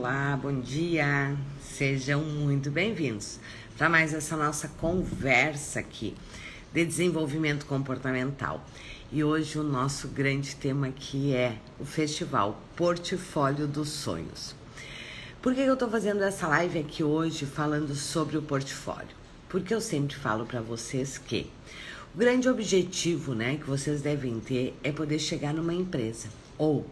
Olá, bom dia, sejam muito bem-vindos para mais essa nossa conversa aqui de desenvolvimento comportamental. E hoje o nosso grande tema aqui é o Festival Portfólio dos Sonhos. Por que eu estou fazendo essa live aqui hoje falando sobre o portfólio? Porque eu sempre falo para vocês que o grande objetivo, que vocês devem ter é poder chegar numa empresa ou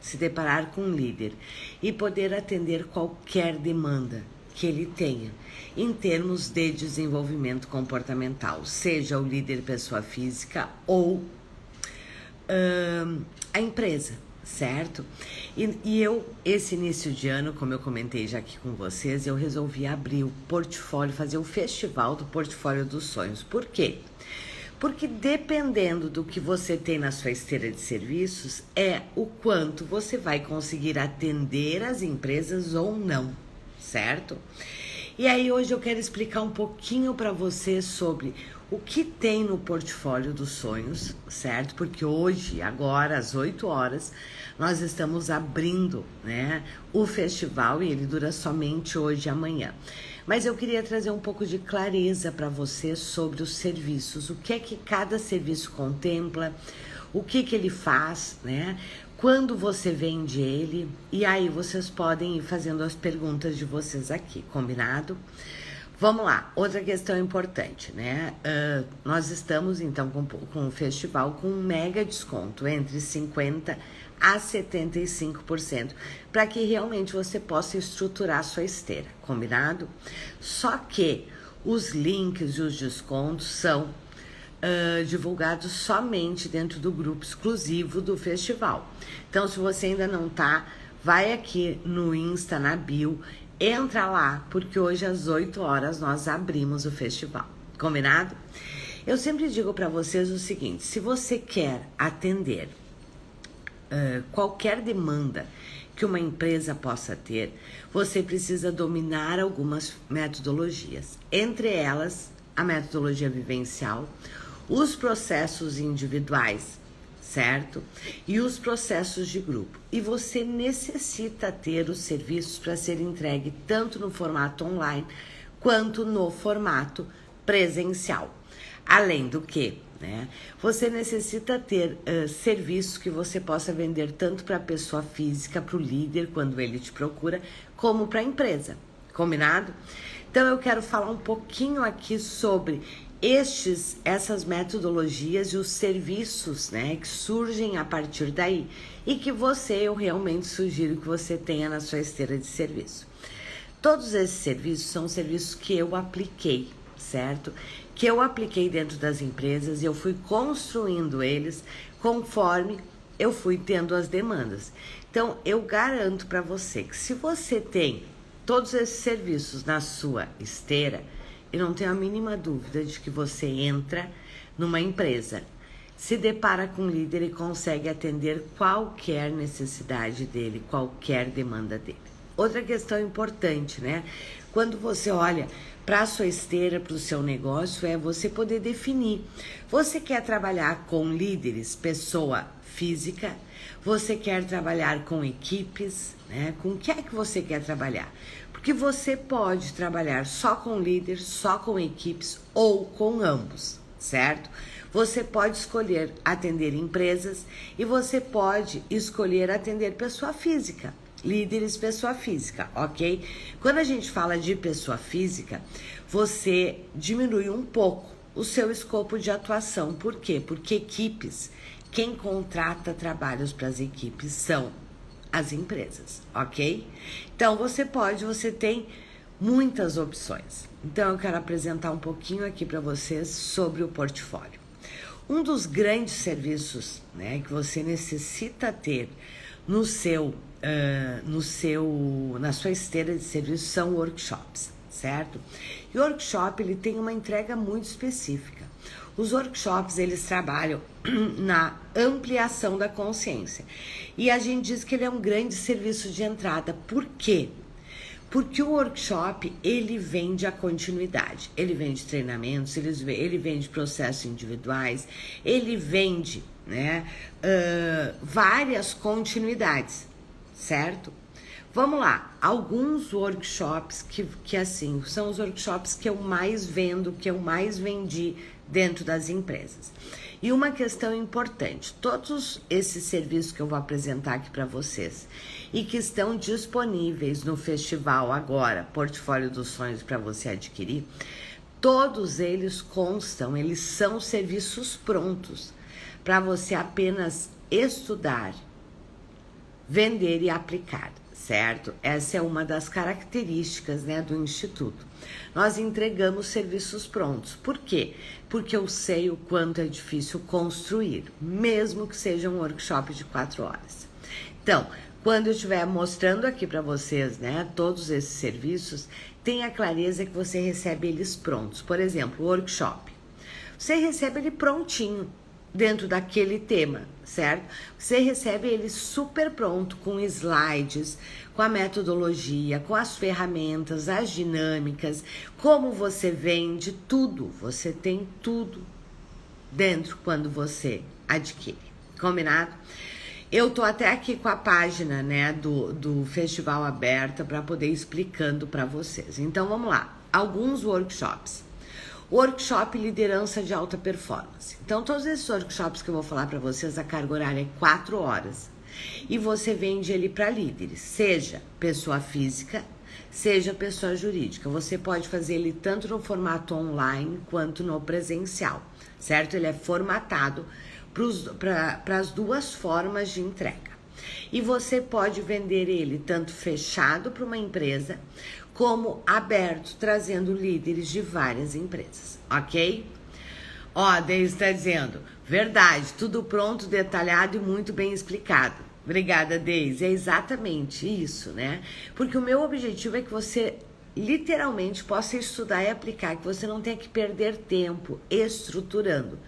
se deparar com um líder e poder atender qualquer demanda que ele tenha em termos de desenvolvimento comportamental, seja o líder pessoa física ou a empresa, certo? E eu, esse início de ano, como eu comentei já aqui com vocês, eu resolvi abrir o portfólio, fazer o festival do Portfólio dos Sonhos. Por quê? Porque dependendo do que você tem na sua esteira de serviços, é o quanto você vai conseguir atender as empresas ou não, certo? E aí hoje eu quero explicar um pouquinho para você sobre o que tem no Portfólio dos Sonhos, certo? Porque hoje, agora, às 8 horas, nós estamos abrindo, o festival e ele dura somente hoje e amanhã. Mas eu queria trazer um pouco de clareza para você sobre os serviços, o que é que cada serviço contempla, o que ele faz, quando você vende ele, e aí vocês podem ir fazendo as perguntas de vocês aqui, combinado? Vamos lá, outra questão importante, nós estamos então com o festival com um mega desconto entre 50% a 75%, para que realmente você possa estruturar a sua esteira, combinado? Só que os links e os descontos são divulgados somente dentro do grupo exclusivo do festival. Então, se você ainda não tá, vai aqui no Insta, na bio, entra lá, porque hoje às 8 horas nós abrimos o festival, combinado? Eu sempre digo para vocês o seguinte, se você quer atender qualquer demanda que uma empresa possa ter, você precisa dominar algumas metodologias, entre elas a metodologia vivencial, os processos individuais, certo? E os processos de grupo. E você necessita ter os serviços para ser entregue tanto no formato online quanto no formato presencial. Além do que, você necessita ter serviços que você possa vender tanto para a pessoa física, para o líder, quando ele te procura, como para a empresa, combinado? Então eu quero falar um pouquinho aqui sobre essas metodologias e os serviços, que surgem a partir daí e que eu realmente sugiro que você tenha na sua esteira de serviço. Todos esses serviços são serviços que eu apliquei, certo? Que eu apliquei dentro das empresas e eu fui construindo eles conforme eu fui tendo as demandas. Então, eu garanto para você que se você tem todos esses serviços na sua esteira, eu não tenho a mínima dúvida de que você entra numa empresa, se depara com um líder e consegue atender qualquer necessidade dele, qualquer demanda dele. Outra questão importante, quando você olha para a sua esteira, para o seu negócio, é você poder definir. Você quer trabalhar com líderes, pessoa física? Você quer trabalhar com equipes? Com o que é que você quer trabalhar? Porque você pode trabalhar só com líderes, só com equipes ou com ambos, certo? Você pode escolher atender empresas e você pode escolher atender pessoa física. Líderes, pessoa física, ok? Quando a gente fala de pessoa física, você diminui um pouco o seu escopo de atuação. Por quê? Porque equipes, quem contrata trabalhos para as equipes são as empresas, ok? Então, você tem muitas opções. Então, eu quero apresentar um pouquinho aqui para vocês sobre o portfólio. Um dos grandes serviços, que você necessita ter na sua esteira de serviço são workshops, certo? E o workshop, ele tem uma entrega muito específica. Os workshops, eles trabalham na ampliação da consciência. E a gente diz que ele é um grande serviço de entrada. Por quê? Porque o workshop, ele vende a continuidade. Ele vende treinamentos, ele vende processos individuais, ele vende várias continuidades, certo? Vamos lá, alguns workshops que assim, são os workshops que eu mais vendo, que eu mais vendi dentro das empresas. E uma questão importante, todos esses serviços que eu vou apresentar aqui para vocês e que estão disponíveis no festival agora, Portfólio dos Sonhos, para você adquirir, todos eles constam, eles são serviços prontos para você apenas estudar, vender e aplicar. Certo? Essa é uma das características, né, do Instituto. Nós entregamos serviços prontos. Por quê? Porque eu sei o quanto é difícil construir, mesmo que seja um workshop de 4 horas. Então, quando eu estiver mostrando aqui para vocês, né, todos esses serviços, tenha clareza que você recebe eles prontos. Por exemplo, o workshop. Você recebe ele prontinho, dentro daquele tema, certo? Você recebe ele super pronto, com slides, com a metodologia, com as ferramentas, as dinâmicas, como você vende, tudo. Você tem tudo dentro quando você adquire. Combinado? Eu tô até aqui com a página, né, do festival aberta para poder ir explicando para vocês. Então vamos lá. Alguns workshops. Workshop Liderança de Alta Performance. Então, todos esses workshops que eu vou falar para vocês, a carga horária é 4 horas. E você vende ele para líderes, seja pessoa física, seja pessoa jurídica. Você pode fazer ele tanto no formato online quanto no presencial, certo? Ele é formatado para as duas formas de entrega. E você pode vender ele tanto fechado para uma empresa, como aberto, trazendo líderes de várias empresas, ok? Ó, a Deise está dizendo, verdade, tudo pronto, detalhado e muito bem explicado. Obrigada, Deise, é exatamente isso, né? Porque o meu objetivo é que você literalmente possa estudar e aplicar, que você não tenha que perder tempo estruturando.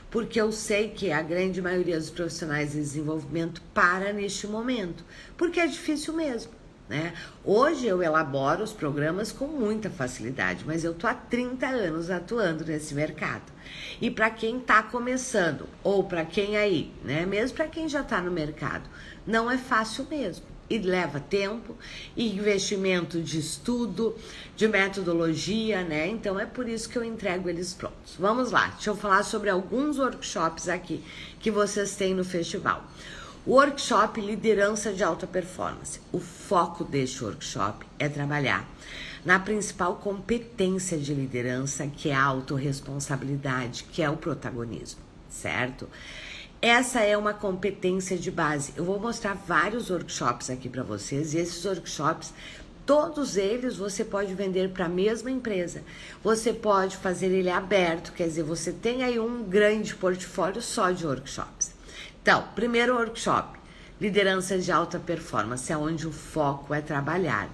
Porque eu sei que a grande maioria dos profissionais de desenvolvimento para neste momento, porque é difícil mesmo. Né? Hoje eu elaboro os programas com muita facilidade, mas eu tô há 30 anos atuando nesse mercado. E para quem está começando, ou para quem aí, né? Mesmo para quem já está no mercado, não é fácil mesmo. E leva tempo, e investimento de estudo, de metodologia, né? Então é por isso que eu entrego eles prontos. Vamos lá, deixa eu falar sobre alguns workshops aqui que vocês têm no festival. Workshop Liderança de Alta Performance. O foco deste workshop é trabalhar na principal competência de liderança, que é a autorresponsabilidade, que é o protagonismo, certo? Essa é uma competência de base. Eu vou mostrar vários workshops aqui para vocês, e esses workshops, todos eles você pode vender para a mesma empresa. Você pode fazer ele aberto, quer dizer, você tem aí um grande portfólio só de workshops. Então, primeiro workshop, liderança de alta performance, é onde o foco é trabalhar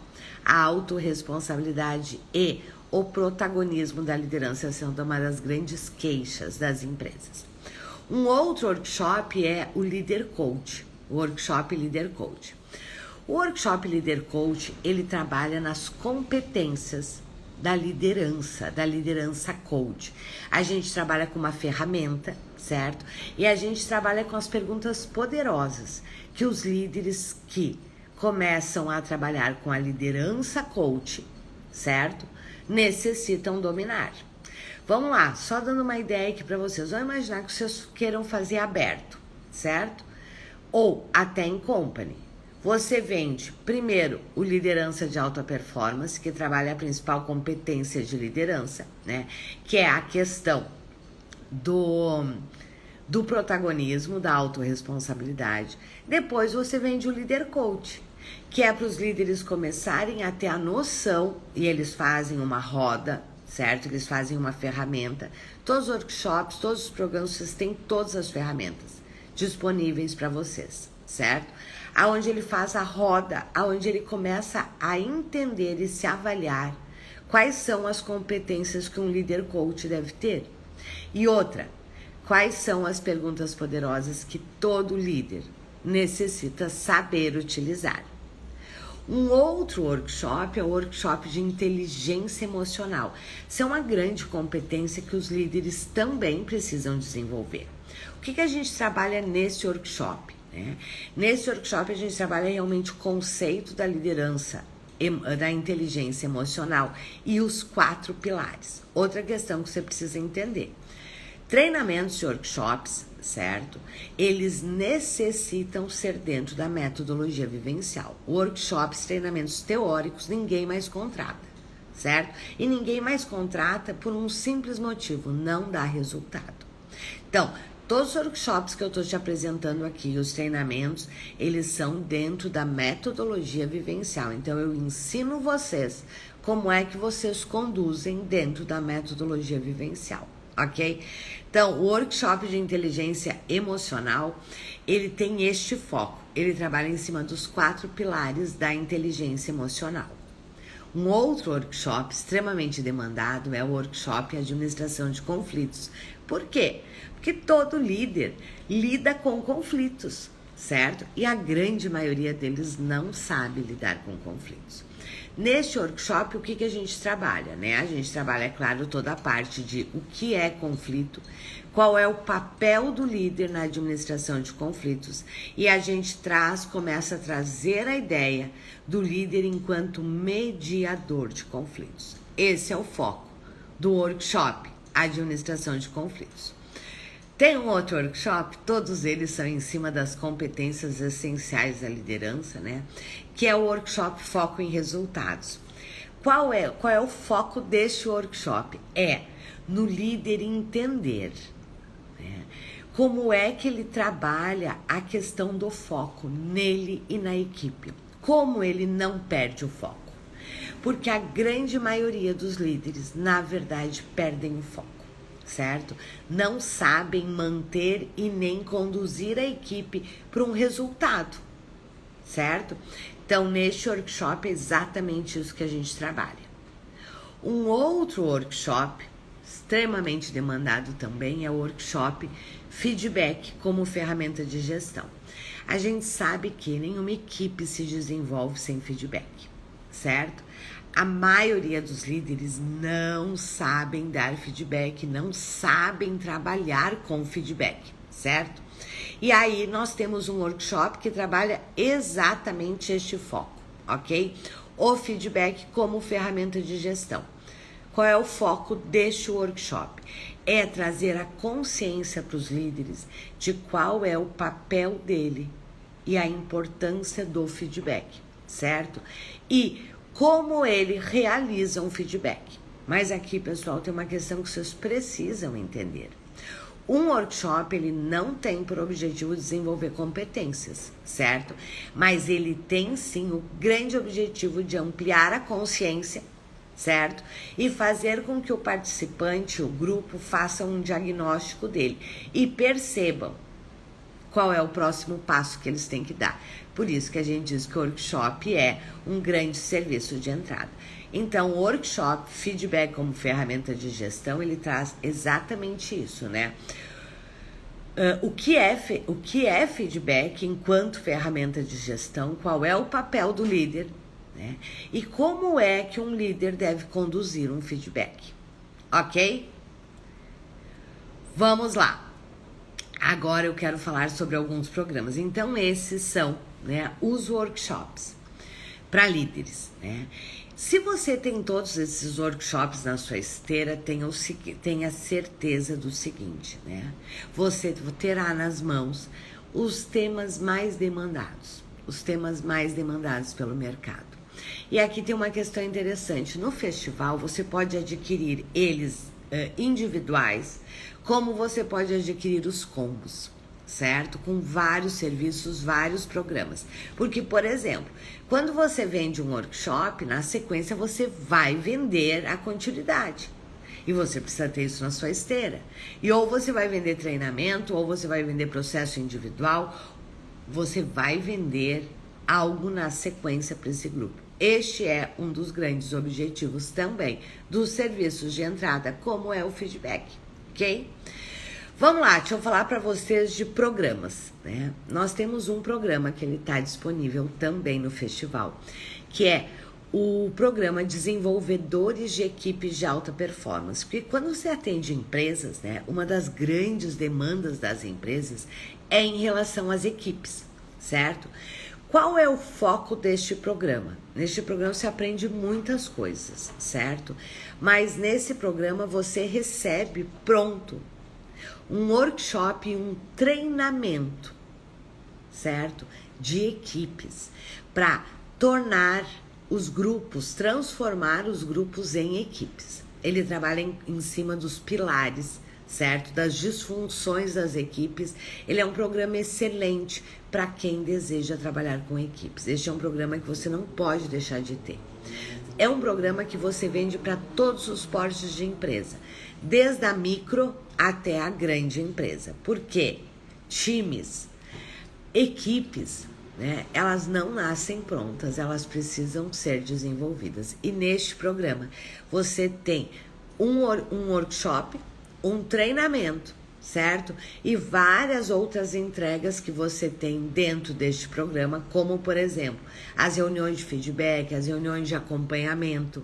a autorresponsabilidade e o protagonismo da liderança, sendo uma das grandes queixas das empresas. Um outro workshop é o Líder Coach, o workshop Líder Coach. O workshop Líder Coach, ele trabalha nas competências da liderança coach. A gente trabalha com uma ferramenta, certo? E a gente trabalha com as perguntas poderosas que os líderes que começam a trabalhar com a liderança coach, certo? Necessitam dominar. Vamos lá, só dando uma ideia aqui para vocês. Vamos imaginar que vocês queiram fazer aberto, certo? Ou até em company. Você vende, primeiro, o liderança de alta performance, que trabalha a principal competência de liderança, né? Que é a questão do protagonismo, da autorresponsabilidade. Depois você vende o líder coach, que é para os líderes começarem a ter a noção, e eles fazem uma roda, certo? Eles fazem uma ferramenta. Todos os workshops, todos os programas, vocês têm todas as ferramentas disponíveis para vocês, certo? Aonde ele faz a roda, aonde ele começa a entender e se avaliar quais são as competências que um líder coach deve ter. E outra, quais são as perguntas poderosas que todo líder necessita saber utilizar. Um outro workshop é o workshop de inteligência emocional. Isso é uma grande competência que os líderes também precisam desenvolver. O que a gente trabalha nesse workshop? né? Nesse workshop a gente trabalha realmente o conceito da liderança, da inteligência emocional e os 4 pilares. Outra questão que você precisa entender: treinamentos e workshops, certo? Eles necessitam ser dentro da metodologia vivencial. Workshops, treinamentos teóricos, ninguém mais contrata, certo? E ninguém mais contrata por um simples motivo: não dá resultado. Então, todos os workshops que eu estou te apresentando aqui, os treinamentos, eles são dentro da metodologia vivencial. Então, eu ensino vocês como é que vocês conduzem dentro da metodologia vivencial, ok? Então, o workshop de inteligência emocional, ele tem este foco. Ele trabalha em cima dos 4 pilares da inteligência emocional. Um outro workshop extremamente demandado é o workshop Administração de Conflitos. Por quê? Porque todo líder lida com conflitos, certo? E a grande maioria deles não sabe lidar com conflitos. Neste workshop, o que a gente trabalha, né? A gente trabalha, é claro, toda a parte de o que é conflito, qual é o papel do líder na administração de conflitos, e a gente começa a trazer a ideia do líder enquanto mediador de conflitos. Esse é o foco do workshop Administração de Conflitos. Tem um outro workshop, todos eles são em cima das competências essenciais da liderança, né? Que é o workshop Foco em Resultados. Qual é o foco deste workshop? É no líder entender, né, como é que ele trabalha a questão do foco nele e na equipe. Como ele não perde o foco. Porque a grande maioria dos líderes, na verdade, perdem o foco, certo? Não sabem manter e nem conduzir a equipe para um resultado, certo? Então, neste workshop é exatamente isso que a gente trabalha. Um outro workshop extremamente demandado também é o workshop Feedback como ferramenta de gestão. A gente sabe que nenhuma equipe se desenvolve sem feedback, certo? A maioria dos líderes não sabem dar feedback, não sabem trabalhar com feedback, certo? E aí nós temos um workshop que trabalha exatamente este foco, ok? O feedback como ferramenta de gestão. Qual é o foco deste workshop? É trazer a consciência para os líderes de qual é o papel dele e a importância do feedback, certo? E como ele realiza um feedback. Mas aqui, pessoal, tem uma questão que vocês precisam entender. Um workshop, ele não tem por objetivo desenvolver competências, certo? Mas ele tem, sim, o grande objetivo de ampliar a consciência, certo? E fazer com que o participante, o grupo, faça um diagnóstico dele e percebam qual é o próximo passo que eles têm que dar. Por isso que a gente diz que o workshop é um grande serviço de entrada. Então, o workshop Feedback como ferramenta de gestão, ele traz exatamente isso, né? O que é feedback enquanto ferramenta de gestão, qual é o papel do líder, né? E como é que um líder deve conduzir um feedback, ok? Vamos lá. Agora eu quero falar sobre alguns programas. Então, esses são, né, os workshops para líderes, né? Se você tem todos esses workshops na sua esteira, tenha certeza do seguinte, né? Você terá nas mãos os temas mais demandados pelo mercado. E aqui tem uma questão interessante. No festival, você pode adquirir eles individuais, como você pode adquirir os combos, certo? Com vários serviços, vários programas. Porque, por exemplo, quando você vende um workshop, na sequência você vai vender a continuidade. E você precisa ter isso na sua esteira. E ou você vai vender treinamento, ou você vai vender processo individual, você vai vender algo na sequência para esse grupo. Este é um dos grandes objetivos também dos serviços de entrada, como é o feedback, ok? Vamos lá, deixa eu falar para vocês de programas, né? Nós temos um programa que ele está disponível também no festival, que é o programa Desenvolvedores de Equipes de Alta Performance. Porque quando você atende empresas, né, uma das grandes demandas das empresas é em relação às equipes, certo? Qual é o foco deste programa? Neste programa você aprende muitas coisas, certo? Mas nesse programa você recebe pronto um workshop e um treinamento, certo? De equipes, para tornar os grupos, transformar os grupos em equipes. Ele trabalha em cima dos pilares, certo? Das disfunções das equipes. Ele é um programa excelente para quem deseja trabalhar com equipes. Este é um programa que você não pode deixar de ter. É um programa que você vende para todos os portes de empresa, desde a micro até a grande empresa. Por quê? Times, equipes, né? Elas não nascem prontas, elas precisam ser desenvolvidas. E neste programa você tem um workshop, um treinamento, certo? E várias outras entregas que você tem dentro deste programa, como, por exemplo, as reuniões de feedback, as reuniões de acompanhamento,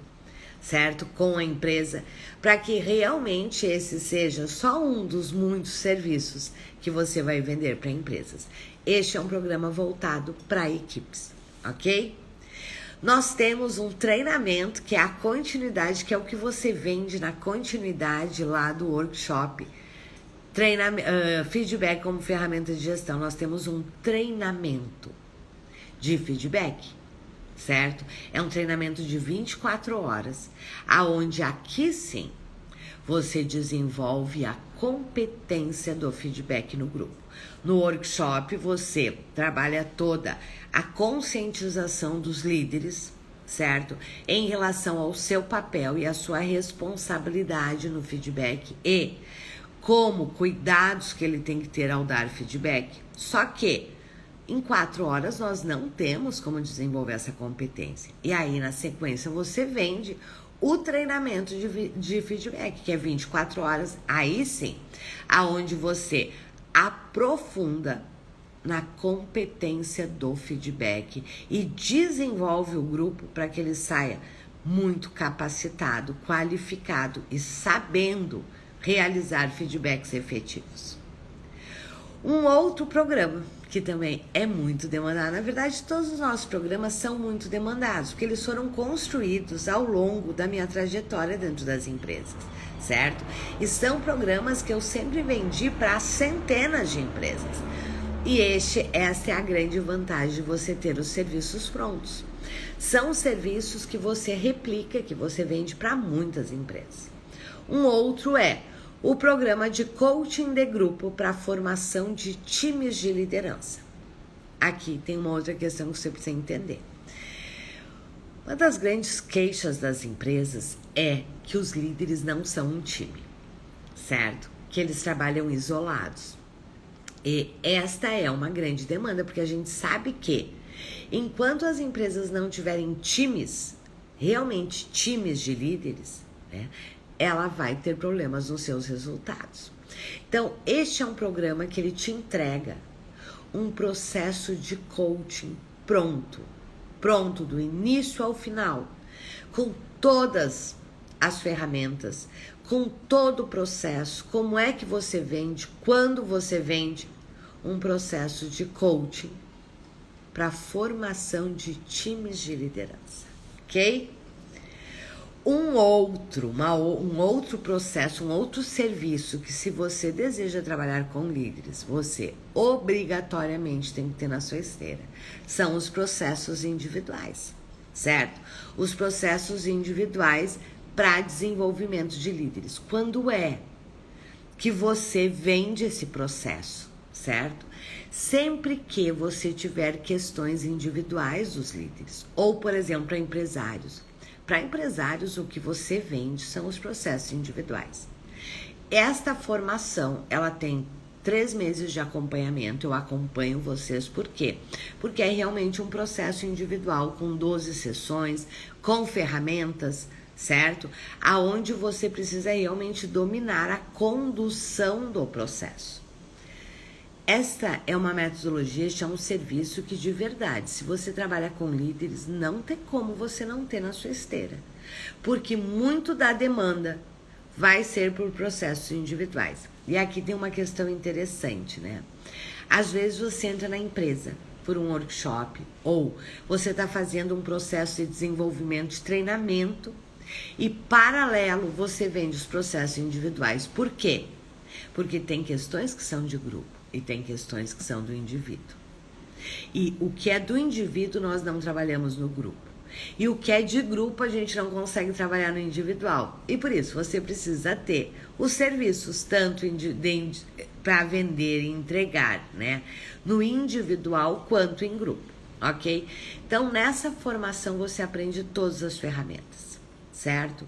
certo? Com a empresa, para que realmente esse seja só um dos muitos serviços que você vai vender para empresas. Este é um programa voltado para equipes, ok? Nós temos um treinamento que é a continuidade, que é o que você vende na continuidade lá do workshop. Feedback como ferramenta de gestão. Nós temos um treinamento de feedback, certo? É um treinamento de 24 horas, aonde aqui sim você desenvolve a competência do feedback no grupo. No workshop você trabalha toda a conscientização dos líderes, certo? Em relação ao seu papel e a sua responsabilidade no feedback e como cuidados que ele tem que ter ao dar feedback. Só que em 4 horas nós não temos como desenvolver essa competência. E aí na sequência você vende o treinamento de feedback, que é 24 horas, aí sim, aonde você aprofunda na competência do feedback e desenvolve o grupo para que ele saia muito capacitado, qualificado e sabendo realizar feedbacks efetivos. Um outro programa que também é muito demandado, na verdade todos os nossos programas são muito demandados, porque eles foram construídos ao longo da minha trajetória dentro das empresas, certo? E são programas que eu sempre vendi para centenas de empresas. E essa é a grande vantagem de você ter os serviços prontos. São serviços que você replica, que você vende para muitas empresas. Um outro é o programa de coaching de grupo para formação de times de liderança. Aqui tem uma outra questão que você precisa entender. Uma das grandes queixas das empresas é que os líderes não são um time, certo? Que eles trabalham isolados. E esta é uma grande demanda, porque a gente sabe que enquanto as empresas não tiverem times, realmente times de líderes, né, ela vai ter problemas nos seus resultados. Então, este é um programa que ele te entrega um processo de coaching pronto do início ao final, com todas as ferramentas, com todo o processo, como é que você vende, quando você vende, um processo de coaching para formação de times de liderança, ok? Um outro processo, um outro serviço que, se você deseja trabalhar com líderes, você obrigatoriamente tem que ter na sua esteira, são os processos individuais, certo? Os processos individuais para desenvolvimento de líderes. Quando é que você vende esse processo, certo? Sempre que você tiver questões individuais dos líderes, ou, por exemplo, para empresários. Para empresários, o que você vende são os processos individuais. Esta formação, ela tem 3 meses de acompanhamento. Eu acompanho vocês, por quê? Porque é realmente um processo individual, com 12 sessões, com ferramentas, certo? Aonde você precisa realmente dominar a condução do processo. Esta é uma metodologia, este é um serviço que, de verdade, se você trabalha com líderes, não tem como você não ter na sua esteira. Porque muito da demanda vai ser por processos individuais. E aqui tem uma questão interessante, né? Às vezes você entra na empresa por um workshop ou você está fazendo um processo de desenvolvimento de treinamento e, paralelo, você vende os processos individuais. Por quê? Porque tem questões que são de grupo e tem questões que são do indivíduo. E o que é do indivíduo nós não trabalhamos no grupo. E o que é de grupo a gente não consegue trabalhar no individual. E por isso você precisa ter os serviços tanto para vender e entregar, né? No individual quanto em grupo, ok? Então nessa formação você aprende todas as ferramentas, certo?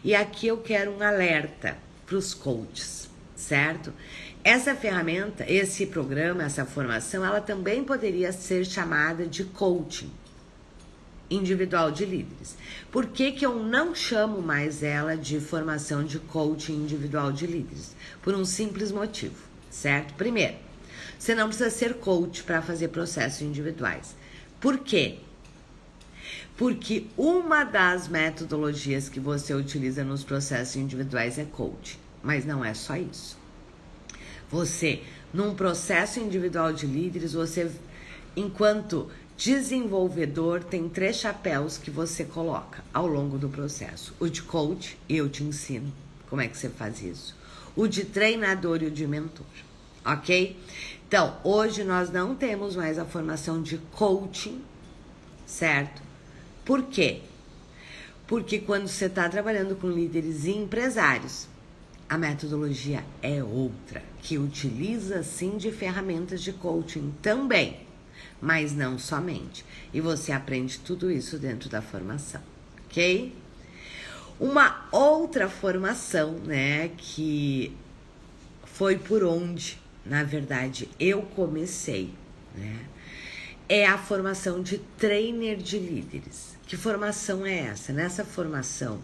E aqui eu quero um alerta para os coaches, certo? Essa ferramenta, esse programa, essa formação, ela também poderia ser chamada de coaching individual de líderes. Por que que eu não chamo mais ela de formação de coaching individual de líderes? Por um simples motivo, certo? Primeiro, você não precisa ser coach para fazer processos individuais. Por quê? Porque uma das metodologias que você utiliza nos processos individuais é coaching, mas não é só isso. Você, num processo individual de líderes, você, enquanto desenvolvedor, tem 3 chapéus que você coloca ao longo do processo. O de coach, eu te ensino como é que você faz isso. O de treinador e o de mentor, ok? Então, hoje nós não temos mais a formação de coaching, certo? Por quê? Porque quando você está trabalhando com líderes e empresários, a metodologia é outra, que utiliza sim de ferramentas de coaching também, mas não somente. E você aprende tudo isso dentro da formação, ok? Uma outra formação, né, que foi por onde, na verdade, eu comecei, né, é a formação de trainer de líderes. Que formação é essa? Nessa formação,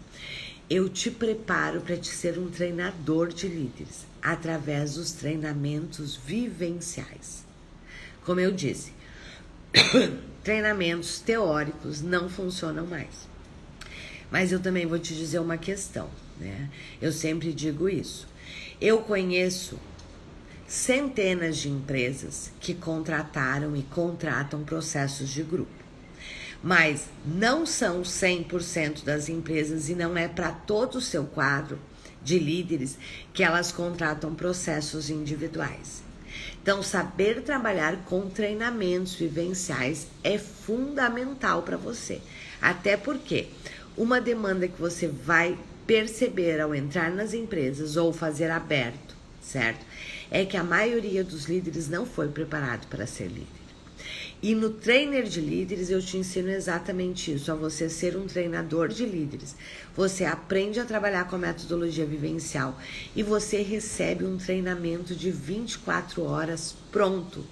eu te preparo para te ser um treinador de líderes através dos treinamentos vivenciais. Como eu disse, treinamentos teóricos não funcionam mais. Mas eu também vou te dizer uma questão, né? Eu sempre digo isso. Eu conheço centenas de empresas que contrataram e contratam processos de grupo. Mas não são 100% das empresas e não é para todo o seu quadro de líderes que elas contratam processos individuais. Então, saber trabalhar com treinamentos vivenciais é fundamental para você. Até porque uma demanda que você vai perceber ao entrar nas empresas ou fazer aberto, certo? É que a maioria dos líderes não foi preparado para ser líder. E no trainer de líderes eu te ensino exatamente isso, a você ser um treinador de líderes. Você aprende a trabalhar com a metodologia vivencial e você recebe um treinamento de 24 horas pronto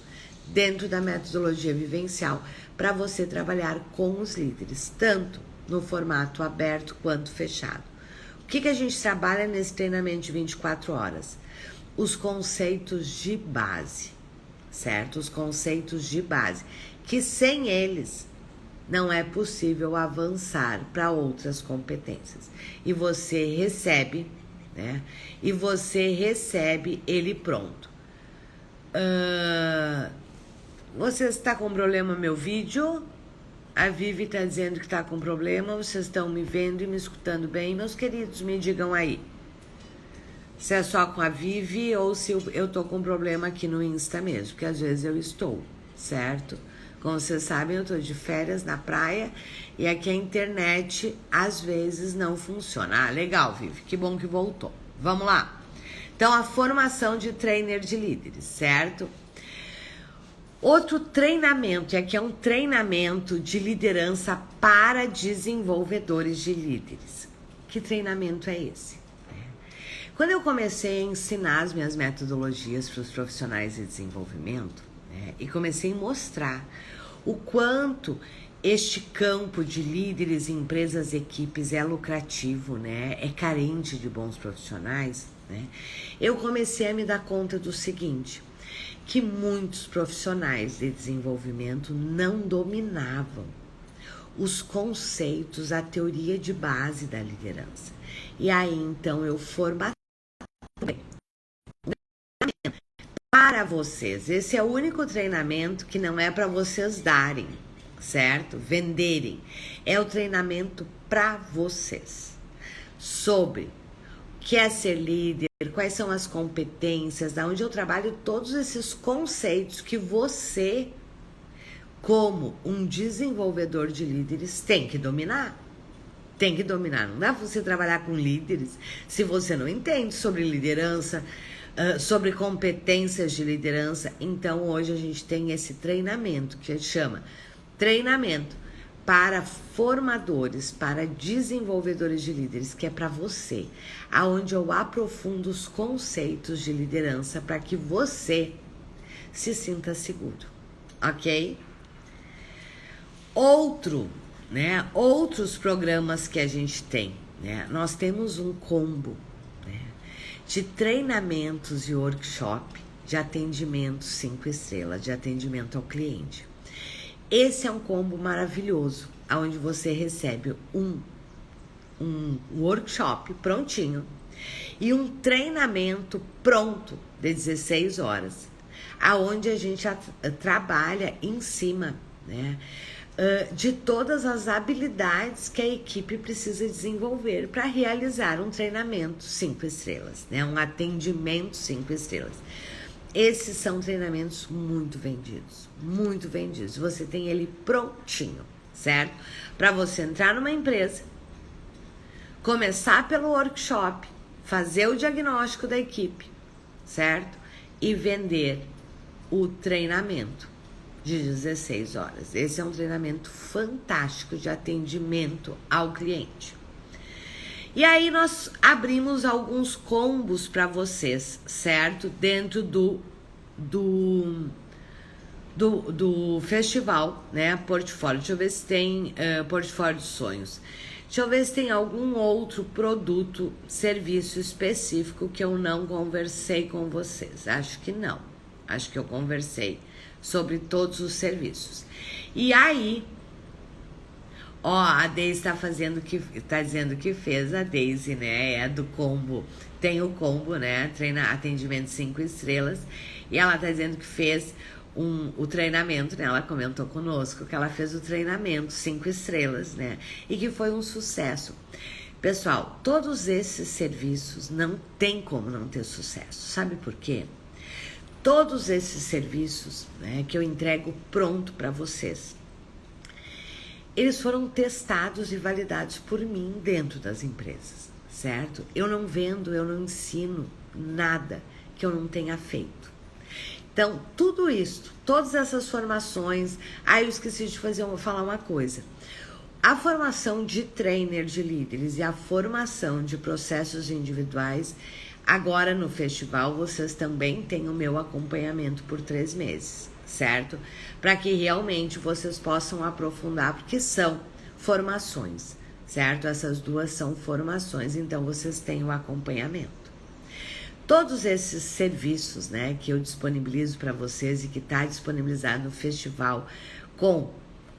dentro da metodologia vivencial para você trabalhar com os líderes, tanto no formato aberto quanto fechado. O que a gente trabalha nesse treinamento de 24 horas? Os conceitos de base, certo? Os conceitos de base, que sem eles não é possível avançar para outras competências. E você recebe, né? E você recebe ele pronto. Você está com problema meu vídeo? A Vivi está dizendo que está com problema. Vocês estão me vendo e me escutando bem? Meus queridos, me digam aí. Se é só com a Vivi ou se eu tô com problema aqui no Insta mesmo, porque às vezes eu estou, certo? Como vocês sabem, eu tô de férias na praia e aqui a internet às vezes não funciona. Ah, legal, Vivi, que bom que voltou. Vamos lá. Então, a formação de trainer de líderes, certo? Outro treinamento, e aqui é um treinamento de liderança para desenvolvedores de líderes. Que treinamento é esse? Quando eu comecei a ensinar as minhas metodologias para os profissionais de desenvolvimento, né, e comecei a mostrar o quanto este campo de líderes, empresas, equipes é lucrativo, né, é carente de bons profissionais, né, eu comecei a me dar conta do seguinte, que muitos profissionais de desenvolvimento não dominavam os conceitos, a teoria de base da liderança. E aí, então, eu formatei para vocês. Esse é o único treinamento que não é para vocês darem, certo? Venderem. É o treinamento para vocês. Sobre o que é ser líder, quais são as competências, da onde eu trabalho todos esses conceitos que você, como um desenvolvedor de líderes, tem que dominar. Tem que dominar. Não dá pra você trabalhar com líderes se você não entende sobre liderança, sobre competências de liderança. Então, hoje a gente tem esse treinamento que chama Treinamento para Formadores, para Desenvolvedores de Líderes, que é para você, aonde eu aprofundo os conceitos de liderança para que você se sinta seguro, ok? Outros programas que a gente tem, né? Nós temos um combo, né, de treinamentos e workshop de atendimento 5 estrelas, de atendimento ao cliente. Esse é um combo maravilhoso, onde você recebe um workshop prontinho e um treinamento pronto de 16 horas, aonde a gente trabalha em cima, né, de todas as habilidades que a equipe precisa desenvolver para realizar um treinamento 5 estrelas, né? Um atendimento 5 estrelas. Esses são treinamentos muito vendidos, muito vendidos. Você tem ele prontinho, certo? Para você entrar numa empresa, começar pelo workshop, fazer o diagnóstico da equipe, certo? E vender o treinamento de 16 horas. Esse é um treinamento fantástico de atendimento ao cliente. E aí nós abrimos alguns combos para vocês, certo? Dentro do festival, né? Portfólio. Deixa eu ver se tem portfólio de sonhos. Deixa eu ver se tem algum outro produto, serviço específico que eu não conversei com vocês. Acho que não. Acho que eu conversei sobre todos os serviços. E aí, ó, a Deise tá dizendo que fez, a Deise, né? É do combo. Tem o combo, né? Atendimento 5 estrelas. E ela tá dizendo que fez o treinamento, né? Ela comentou conosco que ela fez o treinamento 5 estrelas, né? E que foi um sucesso. Pessoal, todos esses serviços não tem como não ter sucesso. Sabe por quê? Todos esses serviços, né, que eu entrego pronto para vocês, eles foram testados e validados por mim dentro das empresas, certo? Eu não vendo, eu não ensino nada que eu não tenha feito. Então, tudo isso, todas essas formações... eu esqueci de falar uma coisa. A formação de trainer de líderes e a formação de processos individuais... Agora no festival vocês também têm o meu acompanhamento por 3 meses, certo? Para que realmente vocês possam aprofundar, porque são formações, certo? Essas duas são formações, então vocês têm o acompanhamento. Todos esses serviços, né, que eu disponibilizo para vocês e que está disponibilizado no festival com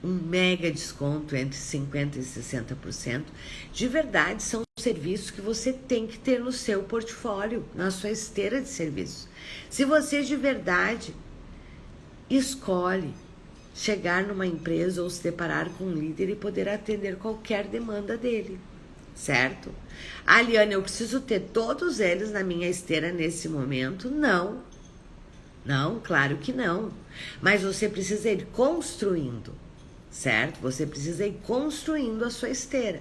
um mega desconto entre 50% e 60%, de verdade são serviços que você tem que ter no seu portfólio, na sua esteira de serviços. Se você de verdade escolhe chegar numa empresa ou se deparar com um líder e poder atender qualquer demanda dele, certo? Liane, eu preciso ter todos eles na minha esteira nesse momento? Não, claro que não. Mas você precisa ir construindo, certo? Você precisa ir construindo a sua esteira.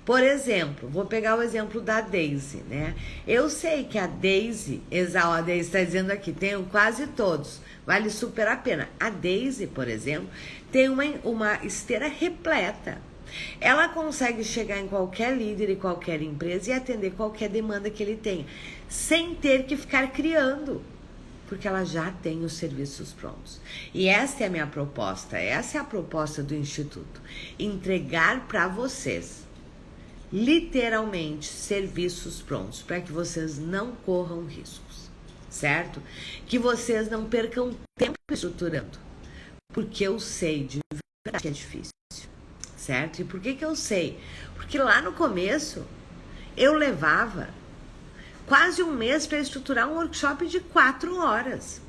Por exemplo, vou pegar o exemplo da Deise, né? Eu sei que a Deise está dizendo aqui, tenho quase todos, vale super a pena. A Deise, por exemplo, tem uma esteira repleta. Ela consegue chegar em qualquer líder e qualquer empresa e atender qualquer demanda que ele tenha, sem ter que ficar criando, porque ela já tem os serviços prontos. E essa é a minha proposta, essa é a proposta do Instituto, entregar para vocês literalmente serviços prontos, para que vocês não corram riscos, certo? Que vocês não percam tempo estruturando, porque eu sei de verdade que é difícil, certo? E por que eu sei? Porque lá no começo eu levava quase um mês para estruturar um workshop de 4 horas.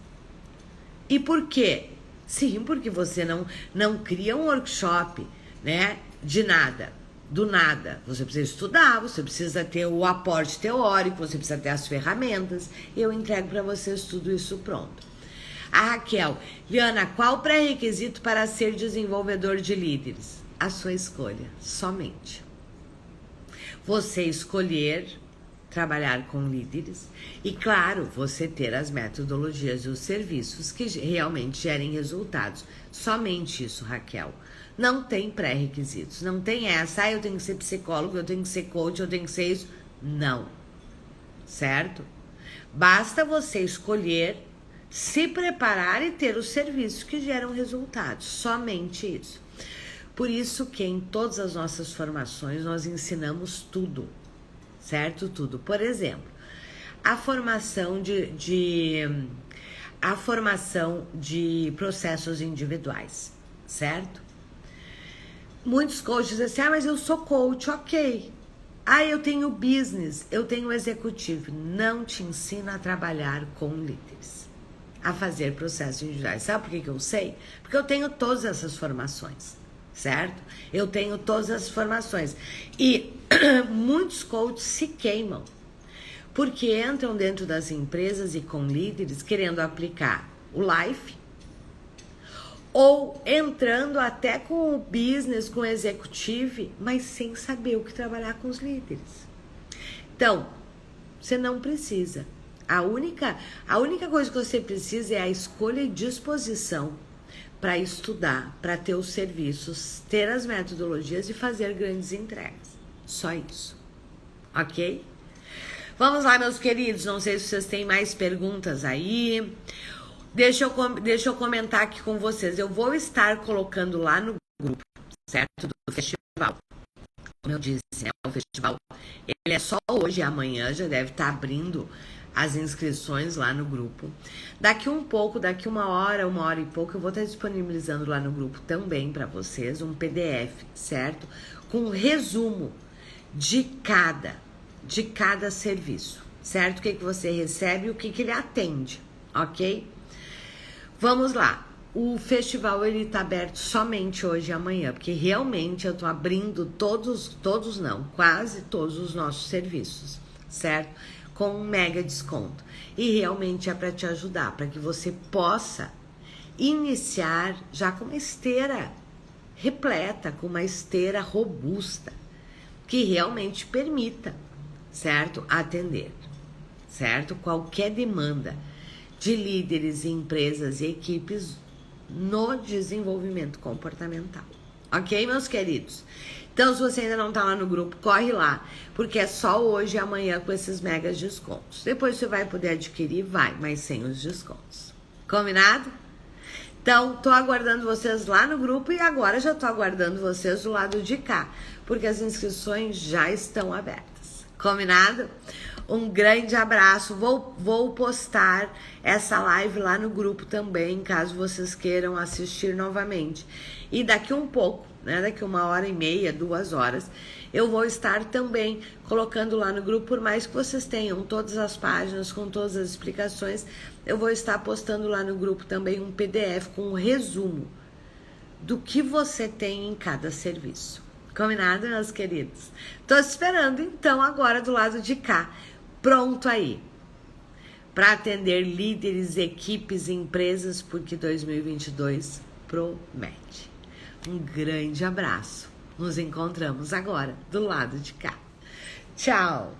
E por quê? Sim, porque você não cria um workshop, né, de nada, do nada. Você precisa estudar, você precisa ter o aporte teórico, você precisa ter as ferramentas. Eu entrego para vocês tudo isso pronto. A Raquel: Liana, qual o pré-requisito para ser desenvolvedor de líderes? A sua escolha, somente. Você escolher trabalhar com líderes e, claro, você ter as metodologias e os serviços que realmente gerem resultados. Somente isso, Raquel. Não tem pré-requisitos, não tem essa, eu tenho que ser psicólogo, eu tenho que ser coach, eu tenho que ser isso. Não. Certo? Basta você escolher, se preparar e ter os serviços que geram resultados. Somente isso. Por isso que em todas as nossas formações nós ensinamos tudo. Certo? Tudo. Por exemplo, a formação de processos individuais, certo? Muitos coaches dizem assim, mas eu sou coach, ok. Eu tenho business, eu tenho executivo. Não te ensina a trabalhar com líderes, a fazer processos individuais. Sabe por que eu sei? Porque eu tenho todas essas formações. Certo? Eu tenho todas as formações. E muitos coaches se queimam, porque entram dentro das empresas e com líderes querendo aplicar o life, ou entrando até com o business, com o executivo, mas sem saber o que trabalhar com os líderes. Então, você não precisa. A única coisa que você precisa é a escolha e disposição para estudar, para ter os serviços, ter as metodologias e fazer grandes entregas. Só isso. Ok? Vamos lá, meus queridos. Não sei se vocês têm mais perguntas aí. Deixa eu comentar aqui com vocês. Eu vou estar colocando lá no grupo, certo? Do festival. Como eu disse, né? O festival, ele é só hoje e amanhã, já deve estar abrindo as inscrições lá no grupo. Daqui uma hora e pouco, eu vou estar disponibilizando lá no grupo também para vocês um PDF, certo? Com um resumo de cada serviço, certo? O que você recebe e o que ele atende, ok? Vamos lá. O festival, ele tá aberto somente hoje e amanhã, porque realmente eu tô abrindo quase todos os nossos serviços, certo? Com um mega desconto. E realmente é para te ajudar, para que você possa iniciar já com uma esteira repleta, com uma esteira robusta, que realmente permita, certo? Atender, certo? Qualquer demanda de líderes, empresas e equipes no desenvolvimento comportamental. Ok, meus queridos? Então, se você ainda não tá lá no grupo, corre lá, porque é só hoje e amanhã com esses megas descontos. Depois você vai poder adquirir, mas sem os descontos. Combinado? Então, tô aguardando vocês lá no grupo e agora já tô aguardando vocês do lado de cá, porque as inscrições já estão abertas. Combinado? Um grande abraço. Vou postar essa live lá no grupo também, caso vocês queiram assistir novamente. E daqui um pouco, né, daqui 1h30, 2 horas, eu vou estar também colocando lá no grupo, por mais que vocês tenham todas as páginas com todas as explicações, eu vou estar postando lá no grupo também um PDF com um resumo do que você tem em cada serviço. Combinado, meus queridos? Tô esperando, então, agora do lado de cá, pronto aí, para atender líderes, equipes e empresas, porque 2022 promete. Um grande abraço. Nos encontramos agora do lado de cá. Tchau!